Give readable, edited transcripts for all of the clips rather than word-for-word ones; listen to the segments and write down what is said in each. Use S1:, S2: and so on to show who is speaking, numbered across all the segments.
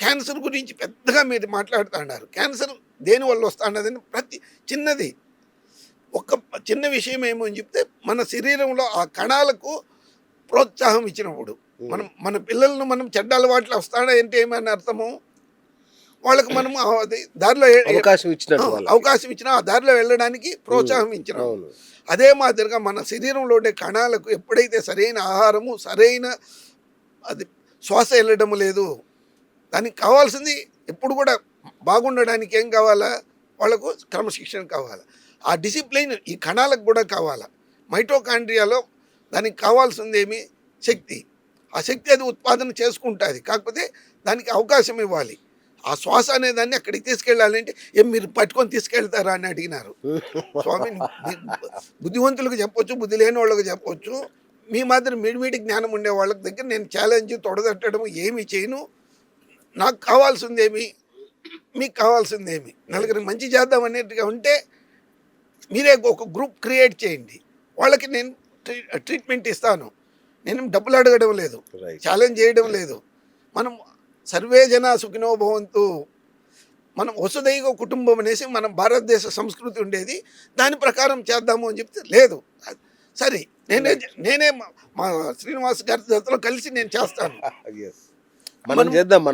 S1: Cancer గురించి పెద్దగా మీరు మాట్లాడుతున్నారు. క్యాన్సర్ దేనివల్ల వస్తున్నదని ప్రతి చిన్నది ఒక చిన్న విషయం ఏమో అని చెప్తే మన శరీరంలో ఆ కణాలకు ప్రోత్సాహం ఇచ్చినప్పుడు మన పిల్లలను మనం చెడ్డ అలవాట్లు వస్తాడా అంటే ఏమని అర్థము, వాళ్ళకి మనము అది దారిలో అవకాశం ఇచ్చిన ఆ దారిలో వెళ్ళడానికి ప్రోత్సాహం ఇచ్చినాము. అదే మాదిరిగా మన శరీరంలో ఉండే కణాలకు ఎప్పుడైతే సరైన ఆహారము సరైన అది శ్వాస వెళ్ళడం లేదు, దానికి కావాల్సింది ఎప్పుడు కూడా బాగుండడానికి ఏం కావాలా, వాళ్ళకు క్రమశిక్షణ కావాలి. ఆ డిసిప్లైన్ ఈ కణాలకు కూడా కావాలా. మైటోకాండ్రియాలో దానికి కావాల్సింది ఏమి, శక్తి. ఆ శక్తి అది ఉత్పాదన చేసుకుంటుంది, కాకపోతే దానికి అవకాశం ఇవ్వాలి. ఆ శ్వాస అనేదాన్ని అక్కడికి తీసుకెళ్ళాలంటే ఏం మీరు పట్టుకొని తీసుకెళ్తారా అని అడిగినారు. స్వామి బుద్ధివంతులకు చెప్పొచ్చు, బుద్ధి లేని వాళ్ళకి చెప్పొచ్చు, మీ మాత్రం మిడిమిడి జ్ఞానం ఉండే వాళ్ళ దగ్గర నేను ఛాలెంజ్ తొడదట్టడం ఏమి చేయను. నాకు కావాల్సిందేమి, మీకు కావాల్సిందేమి, నలుగురికి మంచి చేద్దాం అనేట్టుగా ఉంటే మీరే ఒక గ్రూప్ క్రియేట్ చేయండి. వాళ్ళకి నేను ట్రీట్మెంట్ ఇస్తాను. నేను డబ్బులు అడగడం లేదు, ఛాలెంజ్ చేయడం లేదు. మనం సర్వే జన సుఖినో భవంతు, మనం వసుదైవ కుటుంబం అనేసి మన భారతదేశ సంస్కృతి ఉండేది, దాని ప్రకారం చేద్దాము అని చెప్తే లేదు. సరే నేనే మా శ్రీనివాస్ గారి జతలో కలిసి నేను చేస్తాను.
S2: మనం చేద్దాం.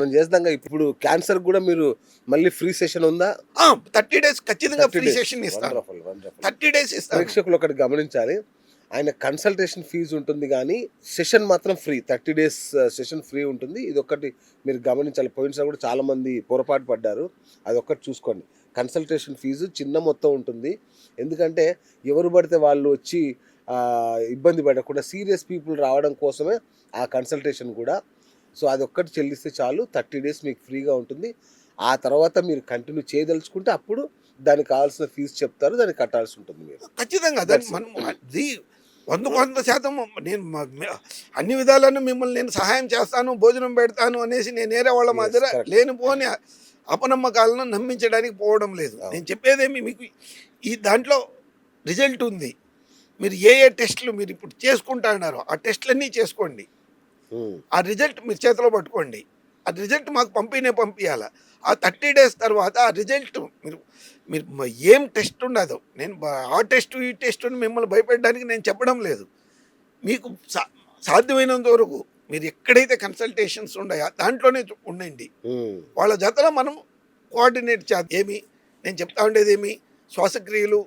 S2: ఇప్పుడు క్యాన్సర్ కూడా మీరు మళ్ళీ ఫ్రీ సెషన్ ఉందా?
S1: 30 days ఖచ్చితంగా ఫ్రీ సెషన్ ఇస్తాను. 30 days ఇస్తాను.
S2: ప్రేక్షకులు ఒకటి గమనించాలి, ఆయన కన్సల్టేషన్ ఫీజు ఉంటుంది కానీ సెషన్ మాత్రం ఫ్రీ. 30 days సెషన్ ఫ్రీ ఉంటుంది. ఇది ఒక్కటి మీరు గమనించాలి. పోయినసారి కూడా చాలామంది పొరపాటు పడ్డారు, అది ఒక్కటి చూసుకోండి. కన్సల్టేషన్ ఫీజు చిన్న మొత్తం ఉంటుంది, ఎందుకంటే ఎవరు పడితే వాళ్ళు వచ్చి ఇబ్బంది పడకుండా సీరియస్ పీపుల్ రావడం కోసమే ఆ కన్సల్టేషన్ కూడా. సో అది ఒక్కటి చెల్లిస్తే చాలు, 30 days మీకు ఫ్రీగా ఉంటుంది. ఆ తర్వాత మీరు కంటిన్యూ చేయదలుచుకుంటే అప్పుడు దానికి కావాల్సిన ఫీజు చెప్తారు, దానికి కట్టాల్సి ఉంటుంది మీరు.
S1: ఖచ్చితంగా మనం 100% నేను అన్ని విధాలను మిమ్మల్ని నేను సహాయం చేస్తాను, భోజనం పెడతాను అనేసి నేను వేరే వాళ్ళ మాదిర లేనిపోని అపనమ్మకాలను నమ్మించడానికి పోవడం లేదు. నేను చెప్పేదేమి మీకు ఈ దాంట్లో రిజల్ట్ ఉంది. మీరు ఏ టెస్టులు మీరు ఇప్పుడు చేసుకుంటున్నారో ఆ టెస్టులన్నీ చేసుకోండి. ఆ రిజల్ట్ మీరు చేతిలో పట్టుకోండి. ఆ రిజల్ట్ మాకు పంపించాలి. ఆ 30 days తర్వాత ఆ రిజల్ట్ మీరు ఏం టెస్ట్ ఉండదు. నేను ఆ టెస్ట్ ఈ టెస్ట్ మిమ్మల్ని భయపెట్టడానికి నేను చెప్పడం లేదు. మీకు సాధ్యమైనంత వరకు మీరు ఎక్కడైతే కన్సల్టేషన్స్ ఉన్నాయో దాంట్లోనే ఉండండి. వాళ్ళ జతలో మనం కోఆర్డినేట్ చేద్దాం. ఏమి నేను చెప్తా ఉండేది ఏమి, శ్వాసక్రియలు,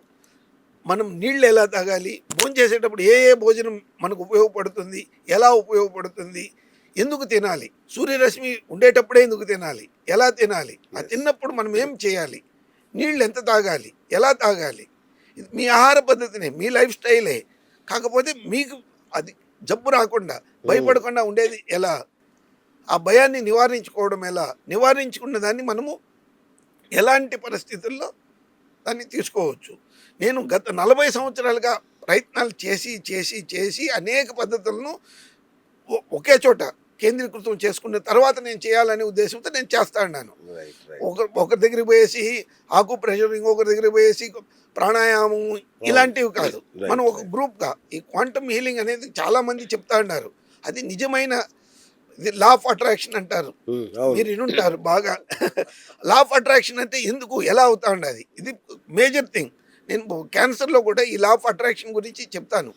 S1: మనం నీళ్ళు ఎలా తాగాలి, భోజనం చేసేటప్పుడు ఏ భోజనం మనకు ఉపయోగపడుతుంది, ఎలా ఉపయోగపడుతుంది, ఎందుకు తినాలి, సూర్యరశ్మి ఉండేటప్పుడే ఎందుకు తినాలి, ఎలా తినాలి, ఆ తిన్నప్పుడు మనం ఏం చేయాలి, నీళ్ళు ఎంత తాగాలి, ఎలా తాగాలి, మీ ఆహార పద్ధతినే, మీ లైఫ్ స్టైలే. కాకపోతే మీకు అది జబ్బు రాకుండా భయపడకుండా ఉండేది ఎలా, ఆ భయాన్ని నివారించుకోవడం ఎలా, నివారించుకున్న దాన్ని మనము ఎలాంటి పరిస్థితుల్లో దాన్ని తీసుకోవచ్చు. నేను గత 40 సంవత్సరాలుగా ప్రయత్నాలు చేసి చేసి చేసి అనేక పద్ధతులను ఒకే చోట కేంద్రీకృతం చేసుకున్న తర్వాత నేను చేయాలనే ఉద్దేశంతో నేను చేస్తా ఉన్నాను. ఒకరి దగ్గరికి పోయేసి ఆకు ప్రెషర్, ఇంకొకరి దగ్గరికి పోయేసి ప్రాణాయామం, ఇలాంటివి కాదు. మనం ఒక గ్రూప్గా ఈ క్వాంటమ్ హీలింగ్ అనేది చాలామంది చెప్తా ఉన్నారు. అది నిజమైన ఇది లా ఆఫ్ అట్రాక్షన్ అంటారు, మీరు వినుంటారు బాగా. లా ఆఫ్ అట్రాక్షన్ అంటే ఎందుకు ఎలా అవుతా ఉండదు, ఇది మేజర్ థింగ్. నేను క్యాన్సర్లో కూడా ఈ లా ఆఫ్ అట్రాక్షన్ గురించి చెప్తాను.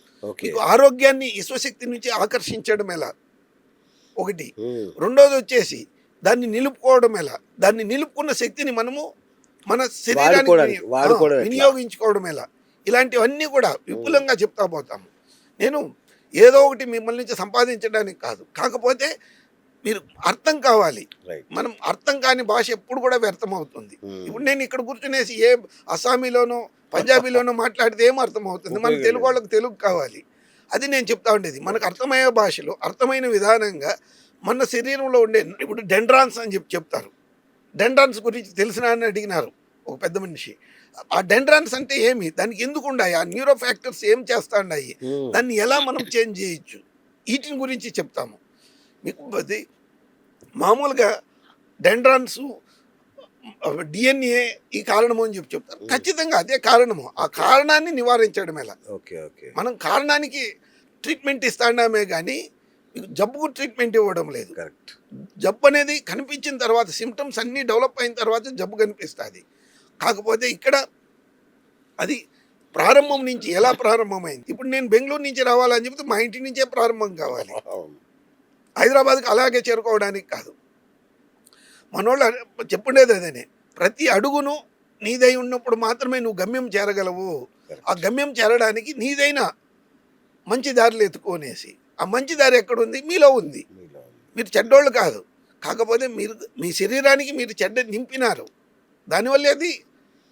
S1: ఆరోగ్యాన్ని విశ్వశక్తి నుంచి ఆకర్షించడం ఎలా ఒకటి, రెండోది వచ్చేసి దాన్ని నిలుపుకోవడం ఎలా, దాన్ని నిలుపుకున్న శక్తిని మనము మన శరీరానికి వినియోగించుకోవడం ఎలా, ఇలాంటివన్నీ కూడా విపులంగా చెప్తా పోతాము. నేను ఏదో ఒకటి మిమ్మల్ని నుంచి సంపాదించడానికి కాదు, కాకపోతే మీరు అర్థం కావాలి. మనం అర్థం కాని భాష ఎప్పుడు కూడా వ్యర్థం అవుతుంది. ఇప్పుడు నేను ఇక్కడ కూర్చునేసి ఏ అస్సామీలోనో పంజాబీలోనో మాట్లాడితే ఏం అర్థం అవుతుంది, మన తెలుగు వాళ్ళకి తెలుగు కావాలి. అది నేను చెప్తా ఉండేది. మనకు అర్థమయ్యే భాషలో అర్థమైన విధానంగా మన శరీరంలో ఉండే, ఇప్పుడు డెండ్రాన్స్ అని చెప్తారు. డెండ్రాన్స్ గురించి తెలిసిన అని అడిగినారు ఒక పెద్ద మనిషి. ఆ డెండ్రాన్స్ అంటే ఏమి, దానికి ఎందుకు ఉన్నాయి, ఆ న్యూరో ఫ్యాక్టర్స్ ఏం చేస్తా ఉన్నాయి, దాన్ని ఎలా మనం చేంజ్ చేయొచ్చు, వీటిని గురించి చెప్తాము మీకు. అది మామూలుగా డెండ్రాన్స్ డిఎన్ఏ ఈ కారణము అని చెప్తారు. ఖచ్చితంగా అదే కారణము. ఆ కారణాన్ని నివారించడం ఎలా, మనం కారణానికి ట్రీట్మెంట్ ఇస్తామే కానీ మీకు జబ్బుకు ట్రీట్మెంట్ ఇవ్వడం లేదు.
S2: కరెక్ట్.
S1: జబ్బు అనేది కనిపించిన తర్వాత, సిమ్టమ్స్ అన్నీ డెవలప్ అయిన తర్వాత జబ్బు కనిపిస్తుంది. కాకపోతే ఇక్కడ అది ప్రారంభం నుంచి ఎలా ప్రారంభమైంది. ఇప్పుడు నేను బెంగళూరు నుంచి రావాలని చెప్తే మా ఇంటి నుంచే ప్రారంభం కావాలి, హైదరాబాద్కి అలాగే చేరుకోవడానికి కాదు. మనోళ్ళు చెప్పుండేది అదేనే, ప్రతి అడుగును నీదై ఉన్నప్పుడు మాత్రమే నువ్వు గమ్యం చేరగలవు. ఆ గమ్యం చేరడానికి నీదైన మంచి దారులు ఎత్తుకోనేసి, ఆ మంచి దారి ఎక్కడుంది? మీలో ఉంది. మీరు చెడ్డోళ్ళు కాదు, కాకపోతే మీరు మీ శరీరానికి మీరు చెడ్డ నింపినారు. దానివల్ల అది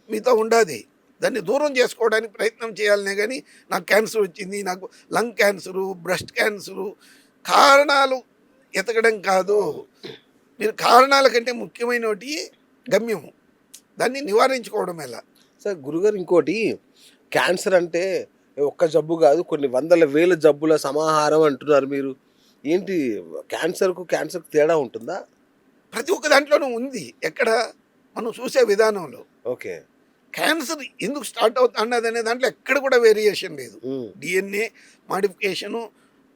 S1: మీతో ఉండాది. దాన్ని దూరం చేసుకోవడానికి ప్రయత్నం చేయాలనే కానీ నాకు క్యాన్సర్ వచ్చింది, నాకు లంగ్ క్యాన్సరు, బ్రెస్ట్ క్యాన్సరు, కారణాలు ఎతకడం కాదు. మీరు కారణాల కంటే ముఖ్యమైనటి గమ్యము, దాన్ని నివారించుకోవడం ఎలా.
S2: సార్ గురుగారు, ఇంకోటి, క్యాన్సర్ అంటే ఒక్క జబ్బు కాదు, కొన్ని వందల వేల జబ్బుల సమాహారం అంటున్నారు మీరు. ఏంటి క్యాన్సర్కు తేడా ఉంటుందా?
S1: ప్రతి ఒక్క దాంట్లోనూ ఉంది. ఎక్కడ మనం చూసే విధానంలో.
S2: ఓకే.
S1: క్యాన్సర్ ఎందుకు స్టార్ట్ అవుతున్నది అనే దాంట్లో ఎక్కడ కూడా వేరియేషన్ లేదు. DNA modification,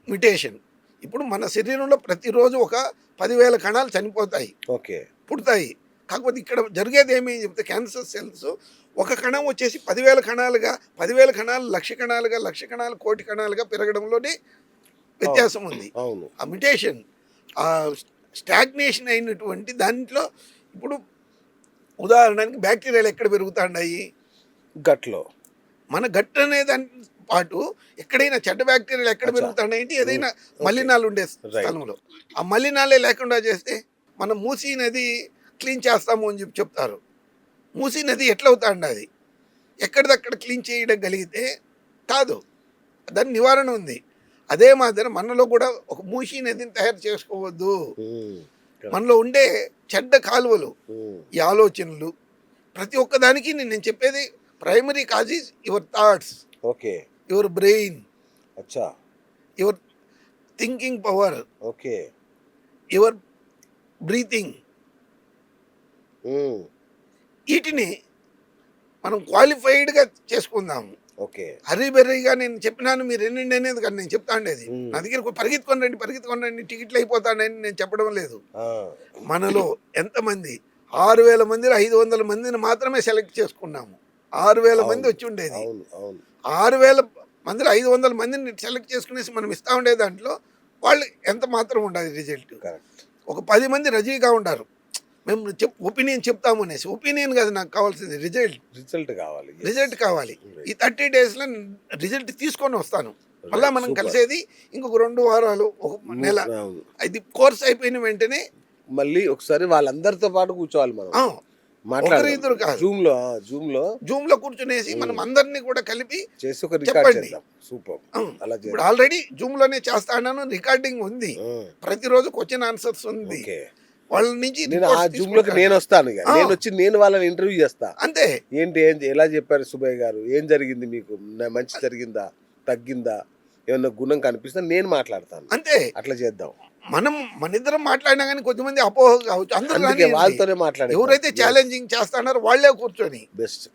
S1: mutation. ఇప్పుడు మన శరీరంలో ప్రతిరోజు ఒక 10,000 కణాలు చనిపోతాయి,
S2: ఓకే,
S1: పుడతాయి. కాకపోతే ఇక్కడ జరిగేది ఏమి చెప్తే, క్యాన్సర్ సెల్స్ ఒక కణం వచ్చేసి 10,000 కణాలుగా, 10,000 కణాలు 1,00,000 కణాలుగా, 1,00,000 కణాలు 1,00,000 కణాలుగా పెరగడంలోనే వ్యత్యాసం ఉంది. ఆ మ్యుటేషన్, ఆ స్టాగ్నేషన్ అయినటువంటి దాంట్లో ఇప్పుడు ఉదాహరణకి బ్యాక్టీరియాలు ఎక్కడ పెరుగుతాయి?
S2: గట్లో.
S1: మన గట్ అనే దాని పాటు ఎక్కడైనా చెడ్డ బ్యాక్టీరియాలు ఎక్కడ పెరుగుతాయంటే ఏదైనా మలినాలు ఉండే స్థలంలో. ఆ మలినాలే లేకుండా చేస్తే మనం మూసీ నది క్లీన్ చేస్తాము అని చెప్తారు. మూసీ నది ఎట్లా అవుతాండి? ఎక్కడిదక్కడ క్లీన్ చేయడం కలిగితే కాదు, దాని నివారణ ఉంది. అదే మాదిరి మనలో కూడా ఒక మూసీ నదిని తయారు చేసుకోవద్దు. మనలో ఉండే చెడ్డ కాలువలు, ఈ ఆలోచనలు, ప్రతి ఒక్కదానికి నేను చెప్పేది primary cause is your thoughts,
S2: okay,
S1: your brain,
S2: అచ్చా,
S1: your thinking power,
S2: okay,
S1: your breathing. వీటిని మనం క్వాలిఫైడ్గా చేసుకుందాము.
S2: ఓకే.
S1: హరీబెర్రీగా నేను చెప్పినాను మీరు ఎన్నండి అనేది కానీ నేను చెప్తా ఉండేది. నా దగ్గర పరిగెత్తుకొని రండి టికెట్లు అయిపోతాడని నేను చెప్పడం లేదు. మనలో ఎంతమంది 6,000 మందిలో 500 మందిని మాత్రమే సెలెక్ట్ చేసుకున్నాము. 6,000 మంది వచ్చి ఉండేది. 6,000 మందిలో 500 మందిని సెలెక్ట్ చేసుకునేసి మనం ఇస్తా ఉండే దాంట్లో వాళ్ళు ఎంత మాత్రం ఉండాలి రిజల్ట్. ఒక 10 మంది రజీగా ఉండారు, మేము ఒపీనియన్ చెప్తాము అనేసి. ఒపీనియన్ కాదు నాకు కావాల్సింది, రిజల్ట్ కావాలి. ఈ 30 డేస్లో రిజల్ట్ తీసుకొని వస్తాను. మళ్ళీ మనం కలిసేది ఇంకొక 2 వారాలు, ఒక నెల. ఇది కోర్స్ అయిపోయిన వెంటనే
S2: మళ్ళీ ఒకసారి వాళ్ళందరితో పాటు కూర్చోవాలి మనం,
S1: ఒకరిద్దరు కాదు, జూమ్ లో కూర్చునేసి మనం అందరినీ కూడా కలిపి
S2: చేసి ఒక రికార్డ్ చేద్దాం. సూపర్.
S1: ఇప్పుడు ఆల్రెడీ జూమ్ లోనే చేస్తాను, రికార్డింగ్ ఉంది, ప్రతిరోజు క్వశ్చన్ ఆన్సర్స్ ఉంది. వాళ్ళ నుంచి
S2: నేను వస్తాను, నేను వచ్చి నేను వాళ్ళని ఇంటర్వ్యూ చేస్తా.
S1: అంతే.
S2: ఏంటి ఎలా చెప్పారు సుబ్బయ్య గారు, ఏం జరిగింది మీకు, మంచి జరిగిందా, తగ్గిందా, ఏమన్నా గుణం కనిపిస్తా, నేను మాట్లాడతాను.
S1: అంతే.
S2: అట్లా చేద్దాం.
S1: మన ఇద్దరం మాట్లాడినా కానీ కొద్దిమంది అపోహ కావచ్చు, అందరూ
S2: వాళ్ళతోనే మాట్లాడారు.
S1: ఎవరైతే ఛాలెంజింగ్ చేస్తాడారో వాళ్ళే కూర్చొని
S2: బెస్ట్